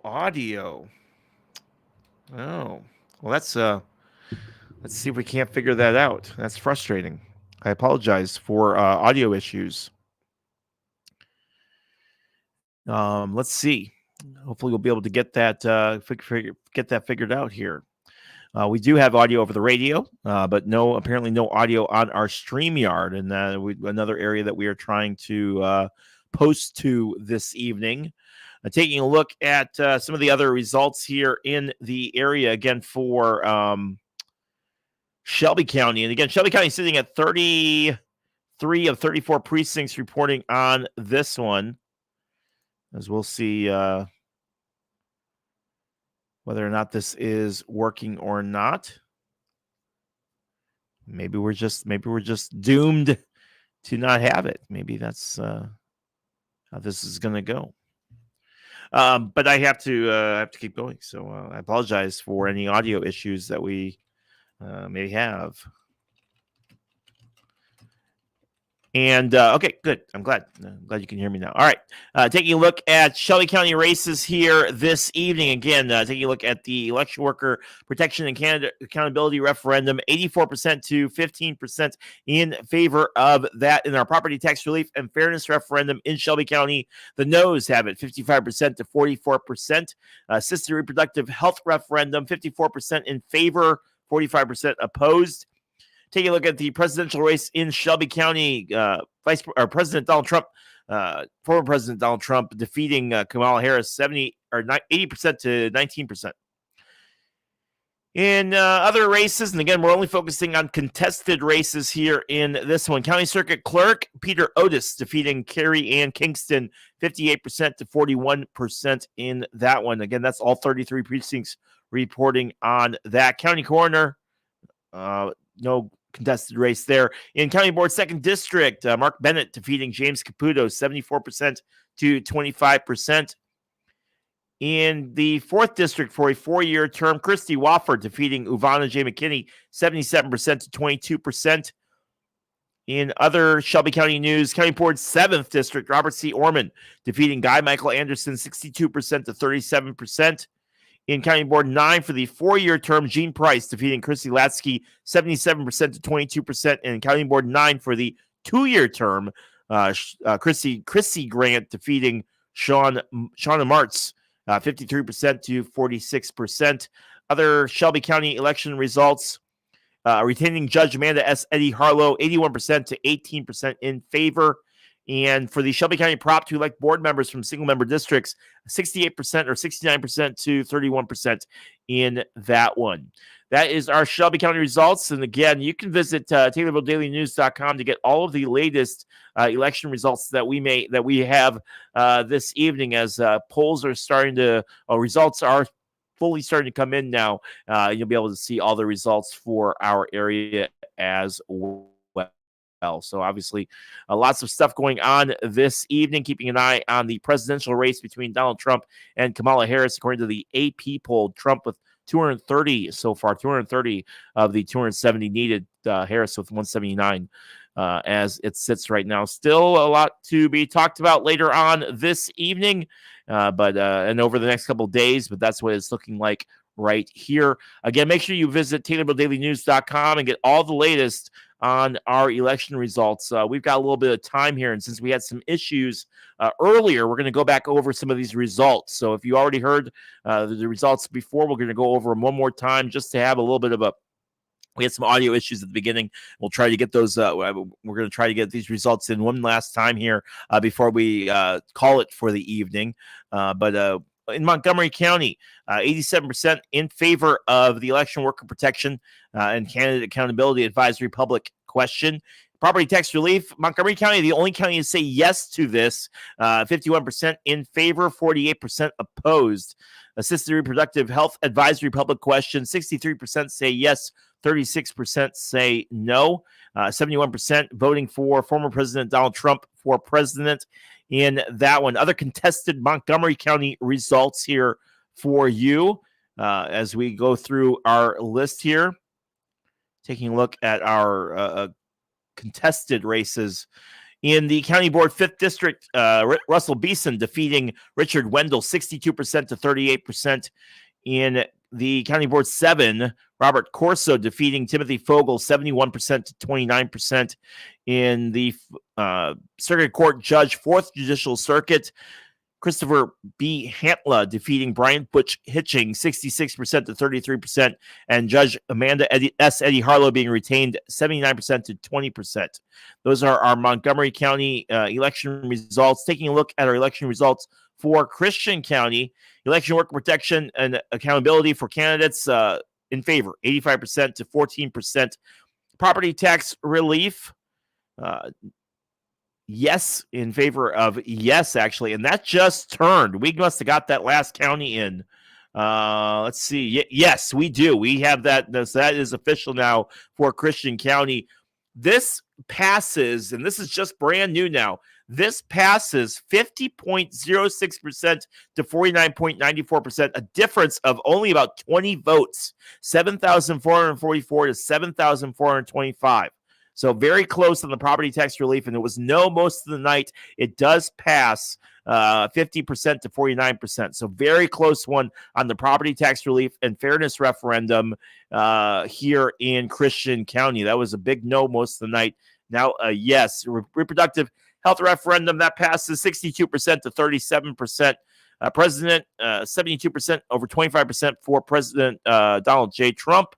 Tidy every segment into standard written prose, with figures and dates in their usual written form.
audio. Oh, well, let's see if we can't figure that out. That's frustrating. I apologize for audio issues. Let's see. Hopefully, we'll be able to get that get that figured out here. We do have audio over the radio, but apparently no audio on our StreamYard, and another area that we are trying to post to this evening. Taking a look at some of the other results here in the area again for Shelby County, and again Shelby County sitting at 33 of 34 precincts reporting on this one, as we'll see whether or not this is working or not. Maybe we're just doomed to not have it. Maybe that's how this is going to go. But I have to keep going. So I apologize for any audio issues that we may have. And okay, good. I'm glad you can hear me now. All right, taking a look at Shelby County races here this evening. Again, taking a look at the election worker protection and accountability referendum, 84% to 15% in favor of that. In our property tax relief and fairness referendum in Shelby County, the noes have it, 55% to 44%. Assisted reproductive health referendum, 54% in favor, 45% opposed. Taking a look at the presidential race in Shelby County, President Donald Trump, former President Donald Trump, defeating Kamala Harris 80% to 19%. In other races, and again, we're only focusing on contested races here in this one. County Circuit Clerk Peter Otis defeating Carrie Ann Kingston 58% to 41% in that one. Again, that's all 33 precincts reporting on that. County Coroner, no contested race there. In County Board 2nd District, Mark Bennett defeating James Caputo 74% to 25%. In the 4th District for a 4-year term, Christy Wofford defeating Uvana J. McKinney 77% to 22%. In other Shelby County news, County Board 7th District, Robert C. Orman defeating Guy Michael Anderson 62% to 37%. In County Board 9 for the 4-year term, Gene Price defeating Chrissy Latsky 77% to 22%. And in County Board 9 for the 2-year term, Chrissy Grant defeating Shauna Martz 53% to 46%. Other Shelby County election results, retaining Judge Amanda S. Eddie Harlow 81% to 18% in favor. And for the Shelby County Prop to elect board members from single-member districts, 68% or 69% to 31% in that one. That is our Shelby County results. And again, you can visit TaylorvilleDailyNews.com to get all of the latest election results that we have this evening, as polls are results are fully starting to come in now. You'll be able to see all the results for our area as well. So obviously lots of stuff going on this evening, keeping an eye on the presidential race between Donald Trump and Kamala Harris. According to the AP poll, Trump with 230 so far, 230 of the 270 needed, Harris with 179 as it sits right now. Still a lot to be talked about later on this evening, but over the next couple of days, but that's what it's looking like right here. Again, make sure you visit TaylorvilleDailyNews.com and get all the latest on our election results. We've got a little bit of time here, and since we had some issues earlier, we're going to go back over some of these results. So if you already heard the results before, we're going to go over them one more time just to have a little bit of we had some audio issues at the beginning. We'll try to get those. We're going to try to get these results in one last time here before we call it for the evening. But in Montgomery County, 87% in favor of the election worker protection and candidate accountability advisory public question. Property tax relief, Montgomery County, the only county to say yes to this, 51% in favor, 48% opposed. Assisted reproductive health advisory public question, 63% say yes, 36% say no. 71% voting for former President Donald Trump for president in that one. Other contested Montgomery County results here for you as we go through our list here. Taking a look at our contested races In the County Board 5th District, Russell Beeson defeating Richard Wendell 62% to 38%. In the County Board 7, Robert Corso defeating Timothy Fogel 71% to 29%. In the Circuit Court Judge 4th Judicial Circuit, Christopher B. Hantla defeating Brian Butch Hitching 66% to 33%, and Judge Amanda Eddie Harlow being retained 79% to 20%. Those are our Montgomery County election results. Taking a look at our election results for Christian County, election worker protection and accountability for candidates in favor, 85% to 14%. Property tax relief, yes, in favor of yes, actually. And that just turned. We must have got that last county in. Let's see. Yes, we do. We have that. So that is official now for Christian County. This passes, and this is just brand new now. This passes 50.06% to 49.94%, a difference of only about 20 votes, 7,444 to 7,425. So very close on the property tax relief, and it was no most of the night. It does pass 50% to 49%. So very close one on the property tax relief and fairness referendum here in Christian County. That was a big no most of the night. Now, yes, reproductive health referendum, that passes 62% to 37%. President, 72% over 25% for President Donald J. Trump.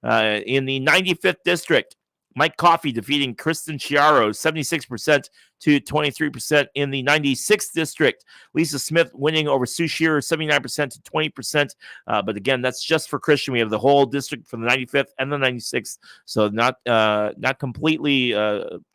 In the 95th District, Mike Coffey defeating Kristen Chiaro, 76% to 23%. In the 96th District, Lisa Smith winning over Sue Shearer, 79% to 20%. But again, that's just for Christian. We have the whole district for the 95th and the 96th. So not completely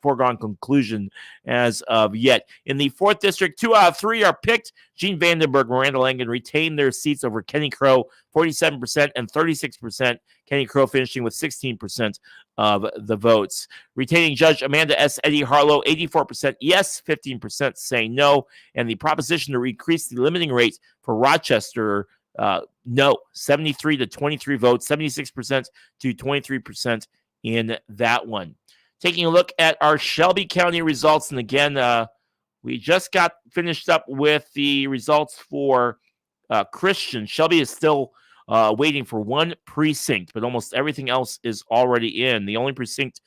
foregone conclusion as of yet. In the 4th District, 2 out of 3 are picked. Gene Vandenberg, Miranda Langen retain their seats over Kenny Crow, 47% and 36%. Kenny Crow finishing with 16% of the votes. Retaining Judge Amanda S. Eddie Harlow, 84% yes, 15% say no. And the proposition to increase the limiting rate for Rochester, no, 73 to 23 votes, 76% to 23% in that one. Taking a look at our Shelby County results, and again, we just got finished up with the results for Christian. Shelby is still waiting for one precinct, but almost everything else is already in. The only precinct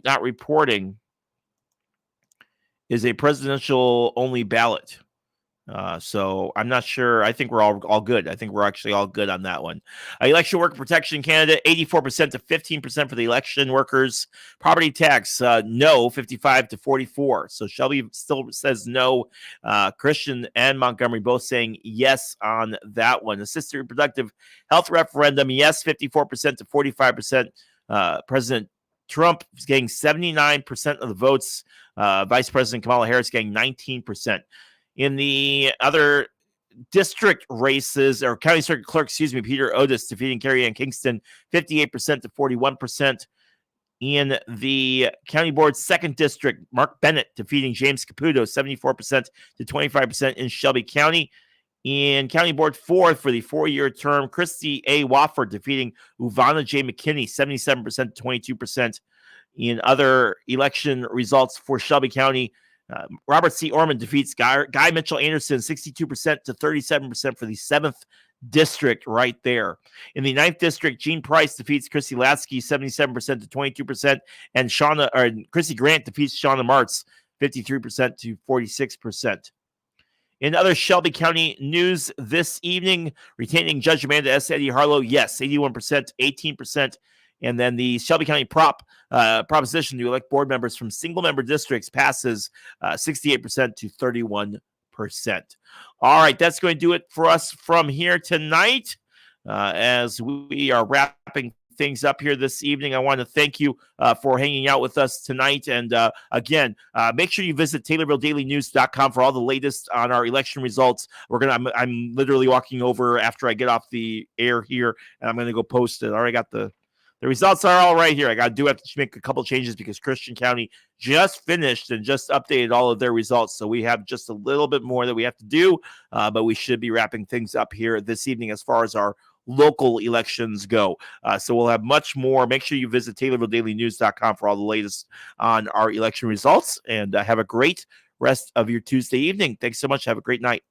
not reporting is a presidential only ballot. So I'm not sure. I think we're all good. I think we're actually all good on that one. Election worker protection candidate, 84% to 15% for the election workers. Property tax, no, 55 to 44. So Shelby still says no. Christian and Montgomery both saying yes on that one. Assisted reproductive health referendum, yes, 54% to 45%. President Trump is getting 79% of the votes. Vice President Kamala Harris getting 19%. In the other district races, or county circuit clerk, Peter Otis defeating Carrie Ann Kingston, 58% to 41%. In the county board 2nd district, Mark Bennett defeating James Caputo, 74% to 25% in Shelby County. In county board 4th for the 4-year term, Christy A. Wofford defeating Uvana J. McKinney, 77% to 22%. In other election results for Shelby County, Robert C. Orman defeats Guy Mitchell Anderson, 62% to 37% for the 7th district right there. In the 9th district, Gene Price defeats Chrissy Lasky, 77% to 22%, and Chrissy Grant defeats Shauna Martz, 53% to 46%. In other Shelby County news this evening, retaining Judge Amanda S. Eddie Harlow, yes, 81% to 18%. And then the Shelby County proposition to elect board members from single-member districts passes 68% to 31%. All right, that's going to do it for us from here tonight. As we are wrapping things up here this evening, I want to thank you for hanging out with us tonight. And again, make sure you visit TaylorvilleDailyNews.com for all the latest on our election results. I'm literally walking over after I get off the air here, and I'm going to go post it. I already got the results are all right here. I have to make a couple changes because Christian County just finished and just updated all of their results. So we have just a little bit more that we have to do, but we should be wrapping things up here this evening as far as our local elections go. So we'll have much more. Make sure you visit TaylorvilleDailyNews.com for all the latest on our election results, and have a great rest of your Tuesday evening. Thanks so much. Have a great night.